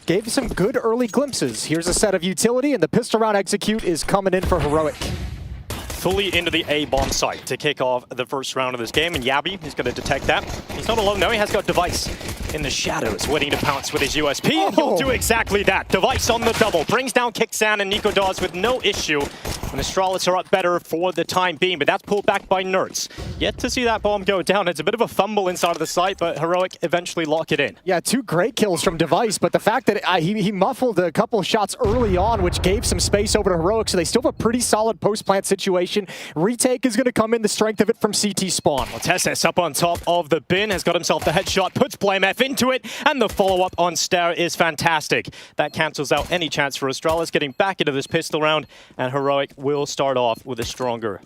gave some good early glimpses. Here's a set of utility, and the pistol round execute is coming in for Heroic. Fully into the A bomb site to kick off the first round of this game, and Yabi is going to detect that. He's not alone though, he has got Device in the shadows, waiting to pounce with his USP, and he'll do exactly that. Device on the double, brings down Kixan and Nico Dawes with no issue. And Astralis are up better for the time being, but that's pulled back by Nerds. Yet to see that bomb go down. It's a bit of a fumble inside of the site, but Heroic eventually lock it in. Yeah, 2 great kills from Device, but the fact that he muffled a couple shots early on, which gave some space over to Heroic, so they still have a pretty solid post-plant situation. Retake is going to come in, the strength of it from CT spawn. Well, Tesses up on top of the bin, has got himself the headshot, puts BlameF into it, and the follow-up on Stair is fantastic. That cancels out any chance for Astralis getting back into this pistol round, and Heroic will start off with a stronger.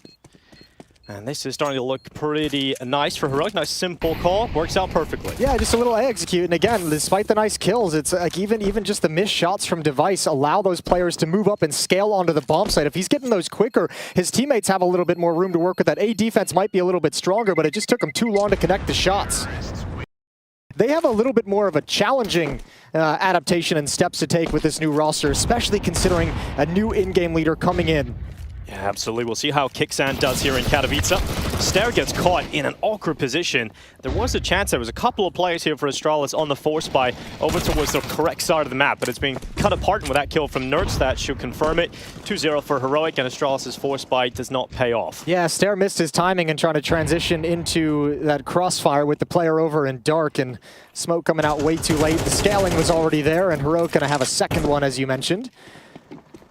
And this is starting to look pretty nice for Heroic. Nice simple call, works out perfectly. Yeah, just a little A execute, and again, despite the nice kills, it's like even just the missed shots from Device allow those players to move up and scale onto the bomb site. If he's getting those quicker, his teammates have a little bit more room to work with. That A defense might be a little bit stronger, but it just took him too long to connect the shots. They have a little bit more of a challenging adaptation and steps to take with this new roster, especially considering a new in-game leader coming in. Yeah, absolutely. We'll see how Kixan does here in Katowice. Stair gets caught in an awkward position. There was a chance, there was a couple of players here for Astralis on the force buy over towards the correct side of the map, but it's being cut apart, and with that kill from Nerds, that should confirm it. 2-0 for Heroic, and Astralis' force buy does not pay off. Yeah, Stair missed his timing and trying to transition into that crossfire with the player over in dark, and smoke coming out way too late. The scaling was already there, and Heroic gonna have a second one, as you mentioned.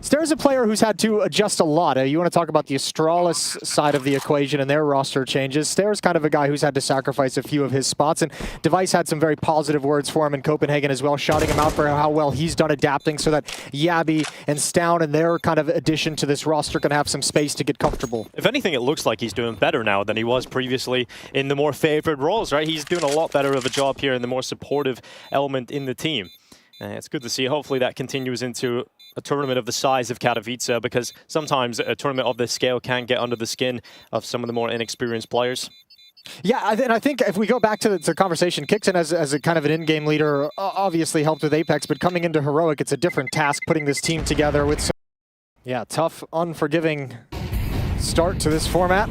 Stair's a player who's had to adjust a lot. You want to talk about the Astralis side of the equation and their roster changes. Stair's kind of a guy who's had to sacrifice a few of his spots, and Device had some very positive words for him in Copenhagen as well, shouting him out for how well he's done adapting so that Yabi and Stown and their kind of addition to this roster can have some space to get comfortable. If anything, it looks like he's doing better now than he was previously in the more favored roles, right? He's doing a lot better of a job here in the more supportive element in the team. It's good to see. Hopefully that continues into a tournament of the size of Katowice, because sometimes a tournament of this scale can get under the skin of some of the more inexperienced players. Yeah, and I think if we go back to the conversation, Kixan as a kind of an in-game leader obviously helped with Apex, but coming into Heroic, it's a different task putting this team together with some, yeah, tough, unforgiving start to this format.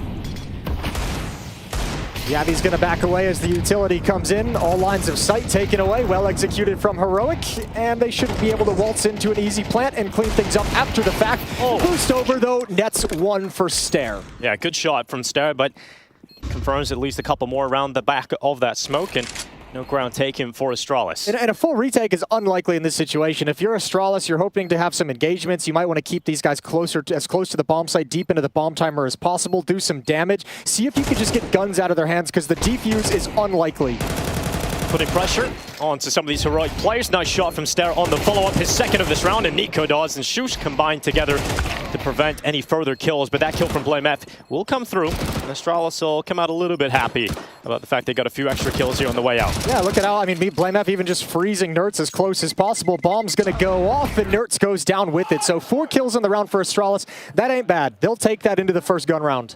Yabi's going to back away as the utility comes in. All lines of sight taken away. Well executed from Heroic. And they should be able to waltz into an easy plant and clean things up after the fact. Boost over, though. Nets 1 for Stair. Yeah, good shot from Stair, but confirms at least a couple more around the back of that smoke. And no ground taken for Astralis. And a full retake is unlikely in this situation. If you're Astralis, you're hoping to have some engagements. You might want to keep these guys as close to the bomb site, deep into the bomb timer as possible. Do some damage. See if you can just get guns out of their hands, because the defuse is unlikely. Putting pressure onto some of these Heroic players. Nice shot from Stair on the follow-up, his second of this round, and Nico Dawes and Shush combined together to prevent any further kills. But that kill from BlameF will come through, and Astralis will come out a little bit happy about the fact they got a few extra kills here on the way out. Yeah, look at how, I mean, BlameF even just freezing Nerds as close as possible. Bomb's gonna go off, and Nerds goes down with it. So 4 kills in the round for Astralis. That ain't bad. They'll take that into the first gun round.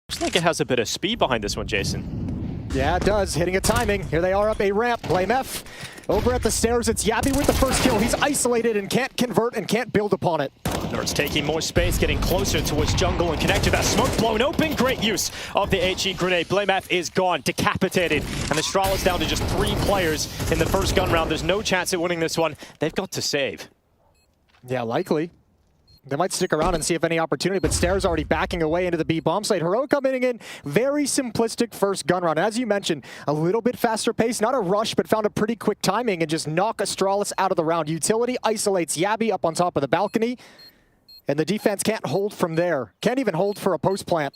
Looks like it has a bit of speed behind this one, Jason. Yeah, it does. Hitting a timing. Here they are up a ramp. BlameF. Over at the stairs, it's Yabi with the first kill. He's isolated and can't convert and can't build upon it. Nerds taking more space, getting closer towards jungle and connected. That smoke blown open. Great use of the HE grenade. BlameF is gone, decapitated. And Astralis down to just 3 players in the first gun round. There's no chance at winning this one. They've got to save. Yeah, likely. They might stick around and see if any opportunity, but Stair's already backing away into the B bomb site. Heroic coming in, very simplistic first gun round. As you mentioned, a little bit faster pace, not a rush, but found a pretty quick timing and just knock Astralis out of the round. Utility isolates Yabi up on top of the balcony, and the defense can't hold from there. Can't even hold for a post plant.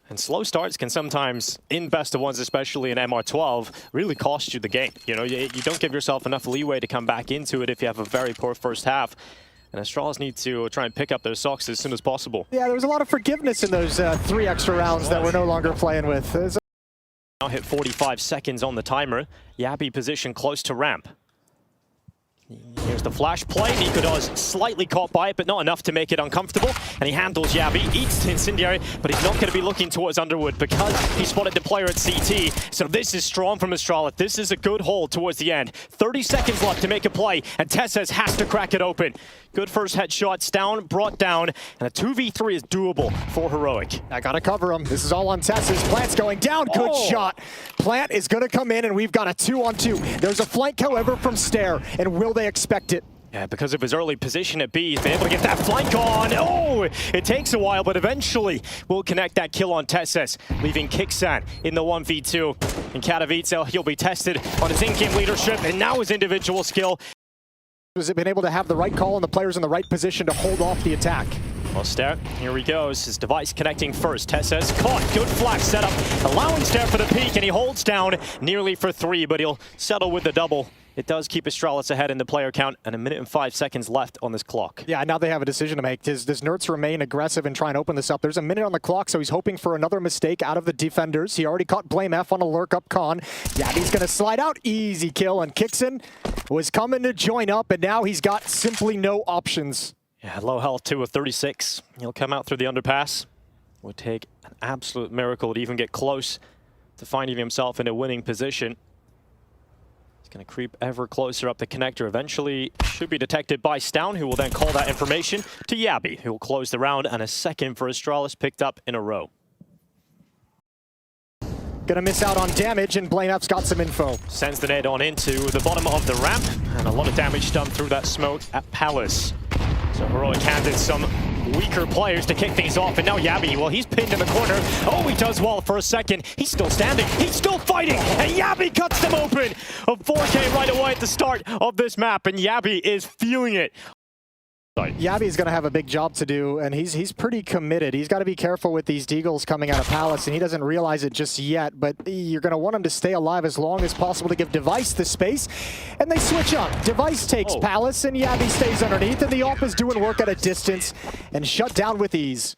And slow starts can sometimes, in best of ones, especially in MR12, really cost you the game. You know, you don't give yourself enough leeway to come back into it if you have a very poor first half. And Astralis need to try and pick up their socks as soon as possible. Yeah, there was a lot of forgiveness in those 3 extra rounds that we're no longer playing with. Now hit 45 seconds on the timer. Yabi position close to ramp. Here's There's the flash play. Nico does slightly caught by it, but not enough to make it uncomfortable. And he handles Yabi, eats the Incendiary, but he's not going to be looking towards Underwood because he spotted the player at CT. So this is strong from Astralis. This is a good hold towards the end. 30 seconds left to make a play, and Tesses has to crack it open. Good first headshots down, brought down, and a 2v3 is doable for Heroic. I gotta cover him. This is all on Tesses. Plant's going down. Good shot. Plant is gonna come in, and we've got a 2-on-2. There's a flank, however, from Stair, and will they expect it? Yeah, because of his early position at B, he's been able to get that flank on. Oh, it takes a while, but eventually we'll connect that kill on Tesses, leaving Kixan in the 1v2. In Katowice, he'll be tested on his in-game leadership and now his individual skill. Has it been able to have the right call and the players in the right position to hold off the attack? Well, Stair, here he goes. His device connecting first. Tesses caught. Good flash setup, allowing Stair for the peak, and he holds down nearly for 3, but he'll settle with the double. It does keep Astralis ahead in the player count, and 1 minute and 5 seconds left on this clock. Yeah, now they have a decision to make. Does Nertz remain aggressive and try and open this up? There's 1 minute on the clock, so he's hoping for another mistake out of the defenders. He already caught Blame F on a lurk up con. Yabi's going to slide out. Easy kill, and Kixan was coming to join up, and now he's got simply no options. Yeah, low health 2 of 36. He'll come out through the underpass. Would take an absolute miracle to even get close to finding himself in a winning position. Going to creep ever closer up the connector. Eventually should be detected by Stown, who will then call that information to Yabi, who will close the round, and a second for Astralis picked up in a row. Gonna miss out on damage, and Blame F's got some info. Sends the nade on into the bottom of the ramp, and a lot of damage done through that smoke at Palace. So Heroic handed some weaker players to kick things off, and now Yabi, well, he's pinned in the corner. Oh, he does well for a second. He's still standing. He's still fighting, and Yabi cuts them open. A 4K right away at the start of this map, and Yabi is feeling it. Yabi's going to have a big job to do, and he's pretty committed. He's got to be careful with these deagles coming out of Palace, and he doesn't realize it just yet, but you're going to want him to stay alive as long as possible to give Device the space, and they switch up. Device takes Palace, and Yabi stays underneath, and the AWP is doing work at a distance and shut down with ease.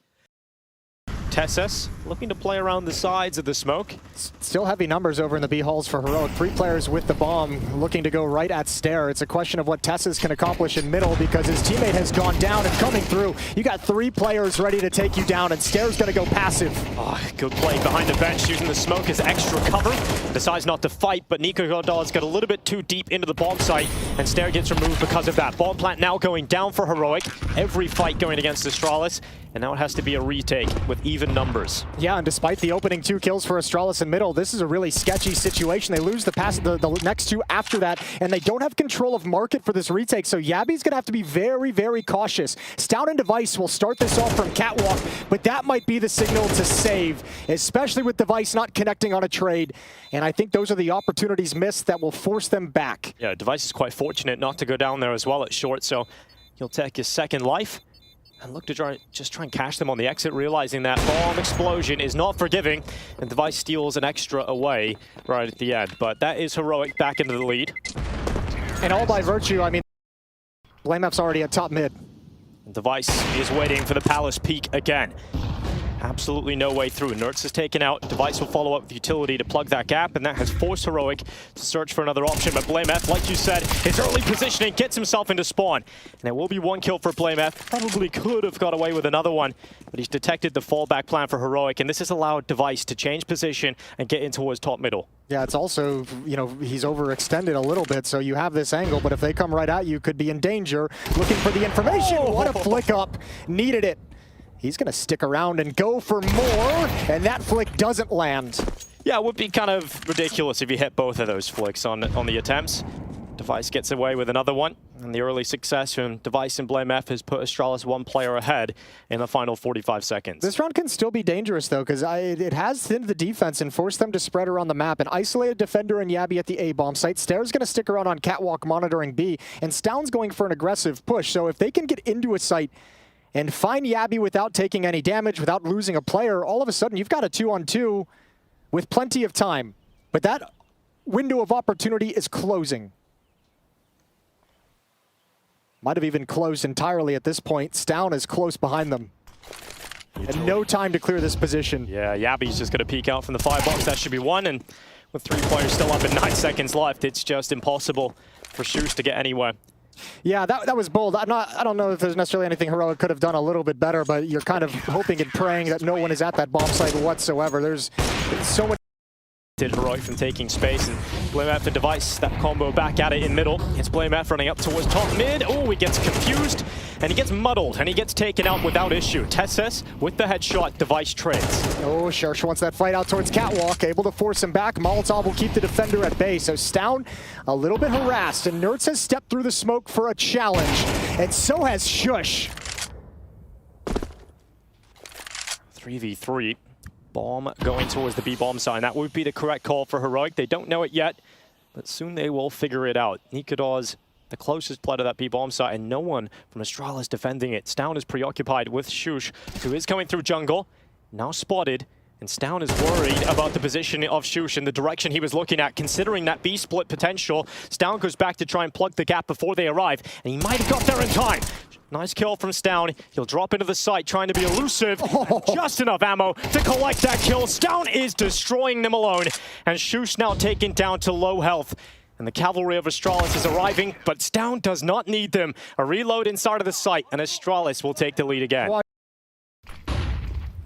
Tesses looking to play around the sides of the smoke. Still heavy numbers over in the B halls for Heroic. 3 players with the bomb looking to go right at Stair. It's a question of what Tesses can accomplish in middle because his teammate has gone down and coming through. You got 3 players ready to take you down, and Stair's going to go passive. Oh, good play behind the bench, using the smoke as extra cover. Decides not to fight, but Nico Godal's got a little bit too deep into the bomb site, and Stair gets removed because of that. Bomb plant now going down for Heroic. Every fight going against Astralis, and now it has to be a retake with even numbers. Yeah, and despite the opening 2 kills for Astralis in middle, this is a really sketchy situation. They lose the next 2 after that, and they don't have control of market for this retake, so Yabi's going to have to be very, very cautious. Stout and Device will start this off from Catwalk, but that might be the signal to save, especially with Device not connecting on a trade, and I think those are the opportunities missed that will force them back. Yeah, Device is quite fortunate not to go down there as well at short, so he'll take his second life and look to try and cash them on the exit, realizing that bomb explosion is not forgiving, and Device steals an extra away right at the end. But that is Heroic back into the lead. And all by virtue, I mean, Blame F's already at top mid. Device is waiting for the Palace peak again. Absolutely no way through. Nertz is taken out. Device will follow up with utility to plug that gap, and that has forced Heroic to search for another option. But Blame F, like you said, his early positioning gets himself into spawn. And it will be 1 kill for Blame F. Probably could have got away with another one, but he's detected the fallback plan for Heroic, and this has allowed Device to change position and get in towards top middle. Yeah, it's also, you know, he's overextended a little bit, so you have this angle, but if they come right at you, could be in danger. Looking for the information. What a flick up. Needed it. He's going to stick around and go for more, and that flick doesn't land. Yeah, it would be kind of ridiculous if you hit both of those flicks on the attempts. Device gets away with another one, and the early success from Device and Blame F has put Astralis 1 player ahead in the final 45 seconds. This round can still be dangerous, though, because it has thinned the defense and forced them to spread around the map. An isolated defender and Yabi at the A-bomb site. Stair's going to stick around on Catwalk monitoring B, and Stown's going for an aggressive push. So if they can get into a site and find Yabi without taking any damage, without losing a player, all of a sudden you've got a 2-on-2 with plenty of time. But that window of opportunity is closing. Might have even closed entirely at this point. Stown is close behind them. And no time to clear this position. Yeah, Yabi's just going to peek out from the firebox. That should be 1, and with 3 players still up and 9 seconds left, it's just impossible for Shoes to get anywhere. Yeah, that was bold. I don't know if there's necessarily anything Heroic could have done a little bit better, but you're kind of hoping and praying that no one is at that bomb site whatsoever. There's so much. Heroic from taking space, and BlameF and Device, that combo back at it in middle. It's BlameF running up towards top mid. Oh, he gets confused, and he gets muddled, and he gets taken out without issue. Tesses with the headshot, Device trades. Oh, Shersh wants that fight out towards Catwalk, able to force him back. Molotov will keep the defender at bay, so Stown a little bit harassed, and Nerds has stepped through the smoke for a challenge, and so has Shush. 3v3. Bomb going towards the B bomb side. That would be the correct call for Heroic. They don't know it yet, but soon they will figure it out. Nikodos, the closest player to that B bomb site, and no one from Astralis defending it. Stown is preoccupied with Shush, who is coming through jungle, now spotted, and Stown is worried about the position of Shush and the direction he was looking at, considering that B split potential. Stown goes back to try and plug the gap before they arrive, and he might have got there in time. Nice kill from Stown. He'll drop into the site, trying to be elusive. And just enough ammo to collect that kill. Stown is destroying them alone. And Shush now taken down to low health. And the cavalry of Astralis is arriving, but Stown does not need them. A reload inside of the site, and Astralis will take the lead again.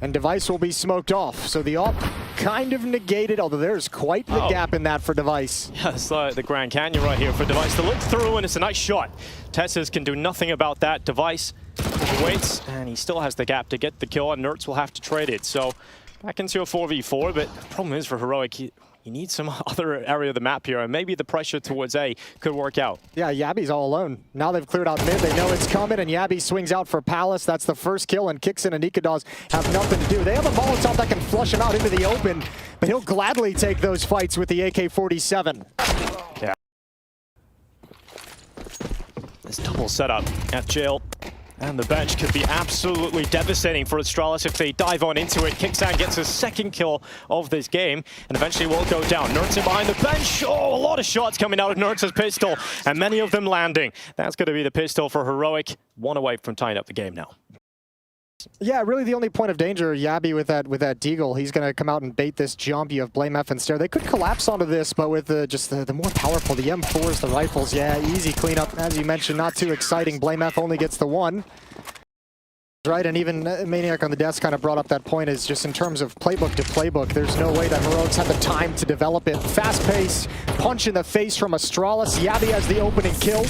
And Device will be smoked off, so the op kind of negated, although there's quite the gap in that for Device. Yeah, it's like the Grand Canyon right here for Device to look through, and it's a nice shot. Tesses can do nothing about that. Device waits, and he still has the gap to get the kill, and Nerds will have to trade it. So back into a 4v4, but the problem is for Heroic, he needs some other area of the map here, and maybe the pressure towards A could work out. Yeah, Yabby's all alone. Now they've cleared out mid, they know it's coming, and Yabby swings out for Palace. That's the first kill, and Kixin and Nikodos have nothing to do. They have a Molotov that can flush him out into the open, but he'll gladly take those fights with the AK-47. Yeah. This double setup at jail. And the bench could be absolutely devastating for Astralis if they dive on into it. Kixan gets his second kill of this game, and eventually will go down. Nerds in behind the bench. Oh, a lot of shots coming out of Nerds' pistol, and many of them landing. That's going to be the pistol for Heroic. One away from tying up the game now. Yeah, really the only point of danger, Yabby with that deagle, he's going to come out and bait this jump. You have BlameF and Stare. They could collapse onto this, but with the more powerful, the M4s, the rifles, yeah, easy cleanup. As you mentioned, not too exciting. BlameF only gets the one. Right, and even Maniac on the desk kind of brought up that point, is just in terms of playbook to playbook, there's no way that Heroics had the time to develop it. Fast pace, punch in the face from Astralis. Yabby has the opening kill.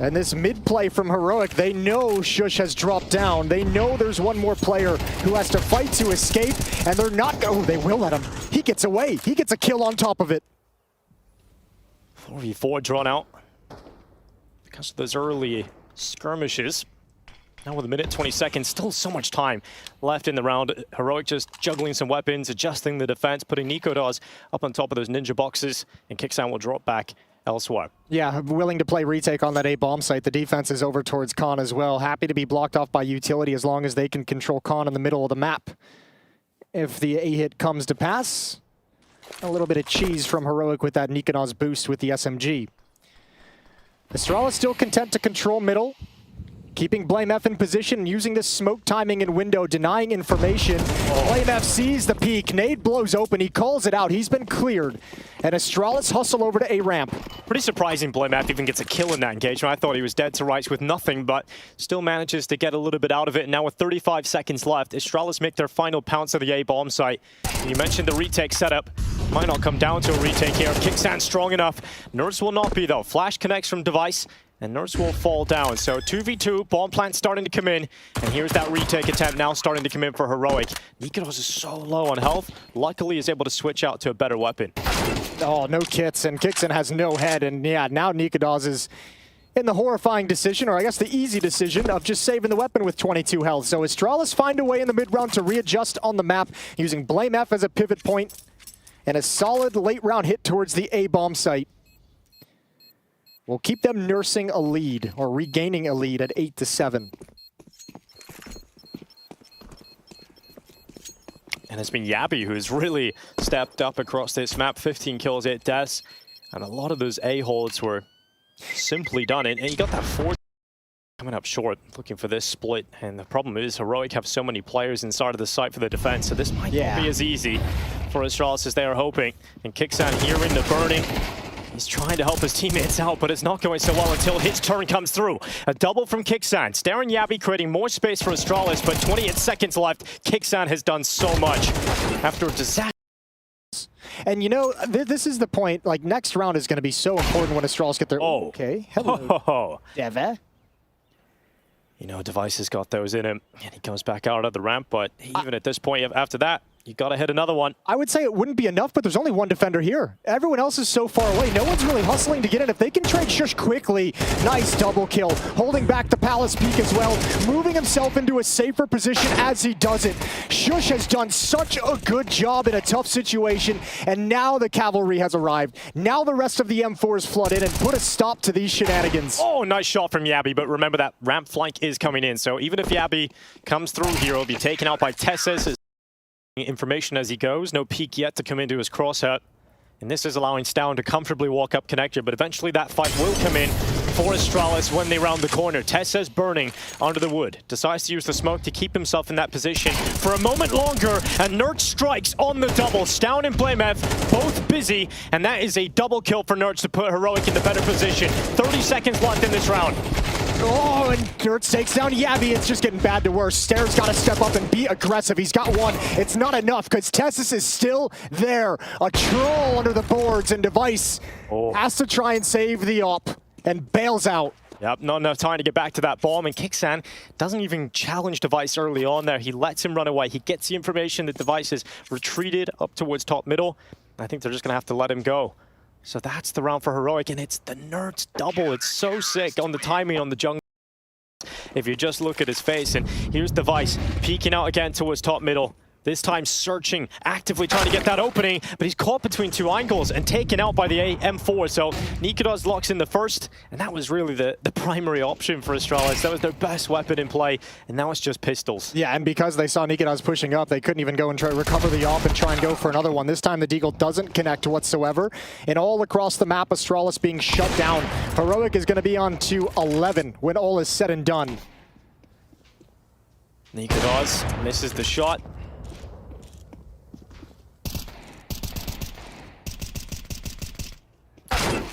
And this mid-play from Heroic, they know Shush has dropped down. They know there's one more player who has to fight to escape, and they're not... Oh, they will let him. He gets away. He gets a kill on top of it. 4v4 drawn out because of those early skirmishes. Now with a minute, 20 seconds, still so much time left in the round. Heroic just juggling some weapons, adjusting the defense, putting Nikodos up on top of those ninja boxes, and Kixan will drop back elsewhere. Yeah, willing to play retake on that A bomb site. The defense is over towards Khan as well. Happy to be blocked off by utility as long as they can control Khan in the middle of the map. If the A hit comes to pass, a little bit of cheese from Heroic with that Nikodos boost with the SMG. Astralis still content to control middle, keeping BlameF in position, using this smoke timing and window, denying information. BlameF sees the peak. Nade blows open. He calls it out. He's been cleared. And Astralis hustle over to A ramp. Pretty surprising BlameF even gets a kill in that engagement. I thought he was dead to rights with nothing, but still manages to get a little bit out of it. And now with 35 seconds left, Astralis make their final pounce of the A bomb site. You mentioned the retake setup. Might not come down to a retake here. Kixan strong enough. Nerds will not be though. Flash connects from Device, and Nerds will fall down. So 2v2, bomb plant starting to come in, and here's that retake attempt now starting to come in for Heroic. Nikodos is so low on health. Luckily, he's able to switch out to a better weapon. Oh, no kits, and Kixan has no head, and yeah, now Nikodos is in the horrifying decision, or I guess the easy decision, of just saving the weapon with 22 health. So Astralis find a way in the mid-round to readjust on the map, using BlameF as a pivot point, and a solid late-round hit towards the A bomb site will keep them nursing a lead, or regaining a lead at 8-7. And it's been Yabby who's really stepped up across this map. 15 kills, 8 deaths. And a lot of those A holds were simply done. And he got that 4 coming up short, looking for this split. And the problem is Heroic have so many players inside of the site for the defense. So this might not be as easy for Astralis as they are hoping. And Kixan here in the burning. He's trying to help his teammates out, but it's not going so well until his turn comes through. A double from Kixan. Staring Yabi creating more space for Astralis, but 28 seconds left. Kixan has done so much after a disaster. And you know, this is the point. Like, next round is going to be so important when Astralis get their... Oh. Okay. Hello, Deva. You know, Device has got those in him, and he comes back out of the ramp, but even at this point, after that, you got to hit another one. I would say it wouldn't be enough, but there's only one defender here. Everyone else is so far away. No one's really hustling to get in. If they can trade Shush quickly, nice double kill. Holding back the Palace Peak as well. Moving himself into a safer position as he does it. Shush has done such a good job in a tough situation, and now the cavalry has arrived. Now the rest of the M4s flood in and put a stop to these shenanigans. Oh, nice shot from Yabi, but remember that ramp flank is coming in. So even if Yabi comes through here, he'll be taken out by Tesses. Information as he goes. No peek yet to come into his crosshair. And this is allowing Stown to comfortably walk up connector, but eventually that fight will come in for Astralis when they round the corner. Tesses burning under the wood. Decides to use the smoke to keep himself in that position for a moment longer, and Nerd strikes on the double. Stown and BlameF both busy, and that is a double kill for Nerds to put Heroic in the better position. 30 seconds left in this round. Oh, and Nerds takes down Yabi. It's just getting bad to worse. Stair's got to step up and be aggressive. He's got one. It's not enough because Tessis is still there. A troll under the boards, and Device has to try and save the op and bails out. Yep, not enough time to get back to that bomb, and Kixan doesn't even challenge Device early on there. He lets him run away. He gets the information that Device has retreated up towards top middle. I think they're just going to have to let him go. So that's the round for Heroic, and it's the Nerds double. It's so sick on the timing on the jungle. If you just look at his face, and here's Device peeking out again towards top middle. This time searching, actively trying to get that opening, but he's caught between two angles and taken out by the M4. So Nikodos locks in the first, and that was really the primary option for Astralis. That was their best weapon in play, and now it's just pistols. Yeah, and because they saw Nikodos pushing up, they couldn't even go and try to recover the op and try and go for another one. This time the Deagle doesn't connect whatsoever, and all across the map, Astralis being shut down. Heroic is going to be on to 11 when all is said and done. Nikodos misses the shot.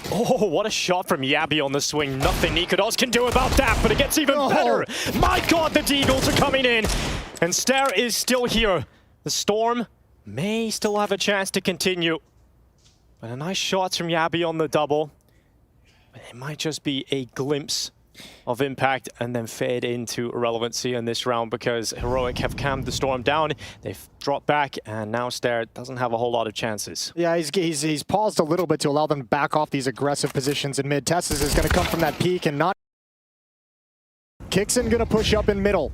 Oh, what a shot from Yabi on the swing. Nothing Nikodos can do about that, but it gets even better. My God, the Deagles are coming in. And Stair is still here. The Storm may still have a chance to continue. But a nice shot from Yabi on the double. But it might just be a glimpse of impact and then fade into irrelevancy in this round because Heroic have calmed the Storm down. They've dropped back, and now Stair doesn't have a whole lot of chances. Yeah, he's paused a little bit to allow them to back off these aggressive positions in mid. Tessis is going to come from that peak and not... Kixan going to push up in middle.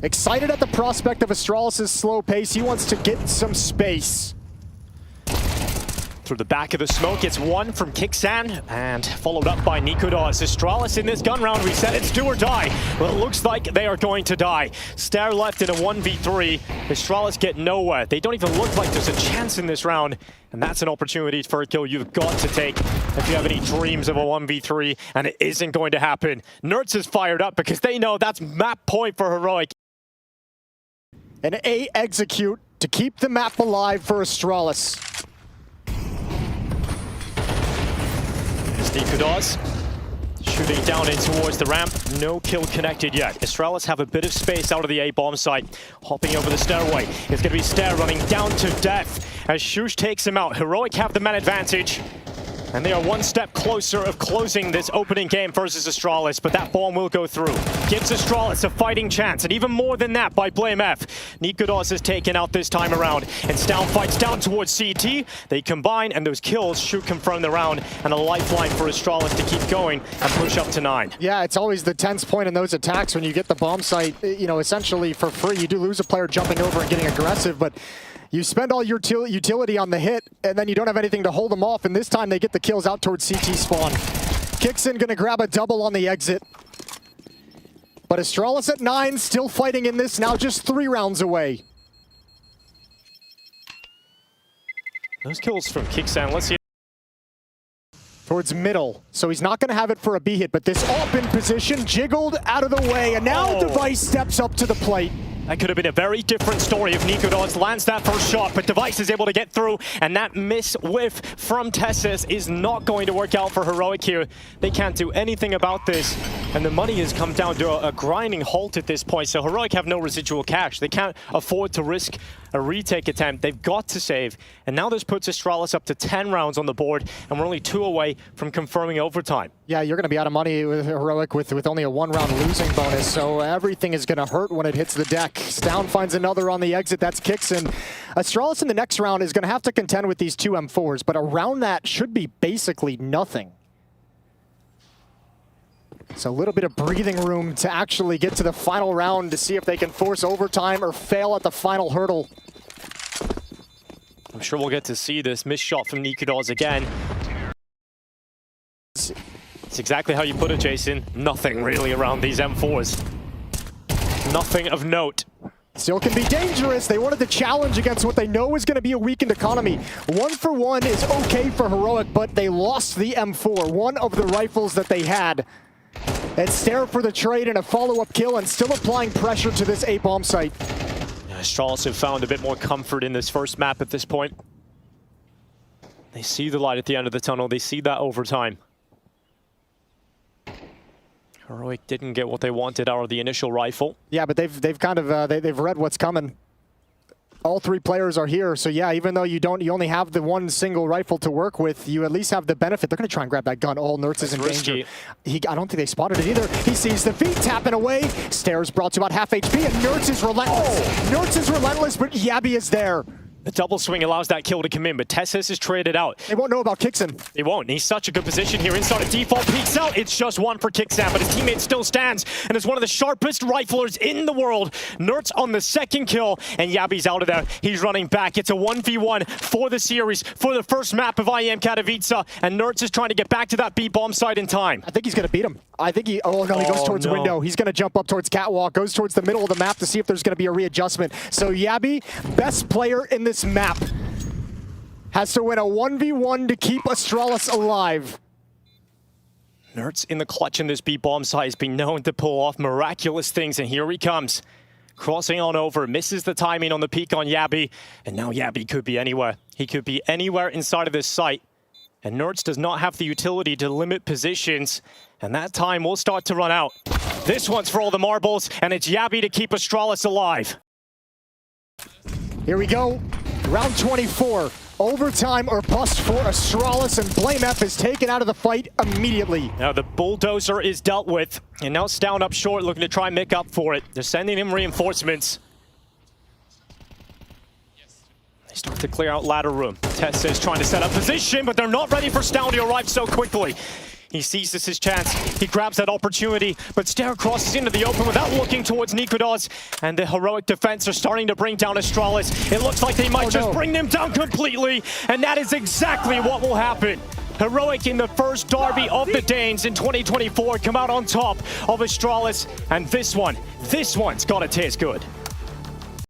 Excited at the prospect of Astralis' slow pace. He wants to get some space. Through the back of the smoke, it's one from Kixan, and followed up by Nikodos. Astralis in this gun round, we said it's do or die. Well, it looks like they are going to die. Stair left in a 1v3. Astralis get nowhere. They don't even look like there's a chance in this round, and that's an opportunity for a kill you've got to take if you have any dreams of a 1v3, and it isn't going to happen. Nerds is fired up because they know that's map point for Heroic. An A execute to keep the map alive for Astralis. Nikodos shooting down in towards the ramp. No kill connected yet. Astralis have a bit of space out of the A bomb site. Hopping over the stairway. It's going to be Stair running down to death as Shush takes him out. Heroic have the man advantage. And they are one step closer of closing this opening game versus Astralis, but that bomb will go through. Gives Astralis a fighting chance, and even more than that by BlameF. Nikodos is taken out this time around, and Stown fights down towards CT. They combine, and those kills should confirm the round, and a lifeline for Astralis to keep going and push up to 9. Yeah, it's always the tense point in those attacks when you get the bomb site, you know, essentially for free. You do lose a player jumping over and getting aggressive, but you spend all your utility on the hit, and then you don't have anything to hold them off, and this time they get the kills out towards CT spawn. Kixan gonna grab a double on the exit. But Astralis at 9, still fighting in this, now just 3 rounds away. Those kills from Kixan, let's see. Towards middle, so he's not gonna have it for a B hit, but this op in position, jiggled out of the way, and now Device steps up to the plate. That could have been a very different story if Nikodos lands that first shot, but Device is able to get through, and that miss whiff from Tessis is not going to work out for Heroic here. They can't do anything about this, and the money has come down to a grinding halt at this point, so Heroic have no residual cash. They can't afford to risk a retake attempt. They've got to save, and now this puts Astralis up to 10 rounds on the board, and we're only 2 away from confirming overtime. Yeah, you're going to be out of money with Heroic with only a 1-round losing bonus, so everything is going to hurt when it hits the deck. Down finds another on the exit, that's Kixon. Astralis in the next round is going to have to contend with these 2 M4s, but around that should be basically nothing. So a little bit of breathing room to actually get to the final round to see if they can force overtime or fail at the final hurdle. I'm sure we'll get to see this missed shot from Nikodos again. It's exactly how you put it, Jason. Nothing really around these M4s. Nothing of note. Still can be dangerous. They wanted to challenge against what they know is going to be a weakened economy. 1-for-1 is okay for Heroic, but they lost the M4, one of the rifles that they had. It's Stare for the trade and a follow-up kill, and still applying pressure to this A-bomb site. Astralis have found a bit more comfort in this first map at this point. They see the light at the end of the tunnel. They see that overtime. Heroic didn't get what they wanted out of the initial rifle. Yeah, but they've kind of they've read what's coming. All 3 players are here, so yeah, even though you only have the one single rifle to work with, you at least have the benefit. They're going to try and grab that gun. Oh, Nertz is in danger. I don't think they spotted it either. He sees the feet tapping away. Stairs brought to about half HP, and Nertz is relentless. Nertz is relentless, but Yabby is there. The double swing allows that kill to come in, but Tessis is traded out. They won't know about Kixon. They won't. He's such a good position here inside of default. Peeks out. It's just 1 for Kixan, but his teammate still stands and is one of the sharpest riflers in the world. Nertz on the 2nd kill, and Yabby's out of there. He's running back. It's a 1v1 for the series, for the first map of IEM Katowice, and Nertz is trying to get back to that B-bomb site in time. I think he's going to beat him. I think he, oh no, he goes towards window. He's going to jump up towards catwalk, goes towards the middle of the map to see if there's going to be a readjustment. So Yabby, best player in this map, has to win a 1v1 to keep Astralis alive. Nertz in the clutch in this B-bomb site has been known to pull off miraculous things, and here he comes. Crossing on over, misses the timing on the peak on Yabby, and now Yabby could be anywhere. He could be anywhere inside of this site, and Nertz does not have the utility to limit positions, and that time will start to run out. This one's for all the marbles, and it's Yabby to keep Astralis alive. Here we go, round 24. Overtime or bust for Astralis, and Blame F is taken out of the fight immediately. Now the bulldozer is dealt with, and now Stound up short looking to try and make up for it. They're sending him reinforcements. They start to clear out ladder room. Tessa is trying to set up position, but they're not ready for Stound to arrive so quickly. He seizes his chance, he grabs that opportunity, but Stare crosses into the open without looking towards Nikodos, and the Heroic defense are starting to bring down Astralis. It looks like they might just bring them down completely, and that is exactly what will happen. Heroic in the first derby of the Danes in 2024 come out on top of Astralis, and this one's gotta taste good.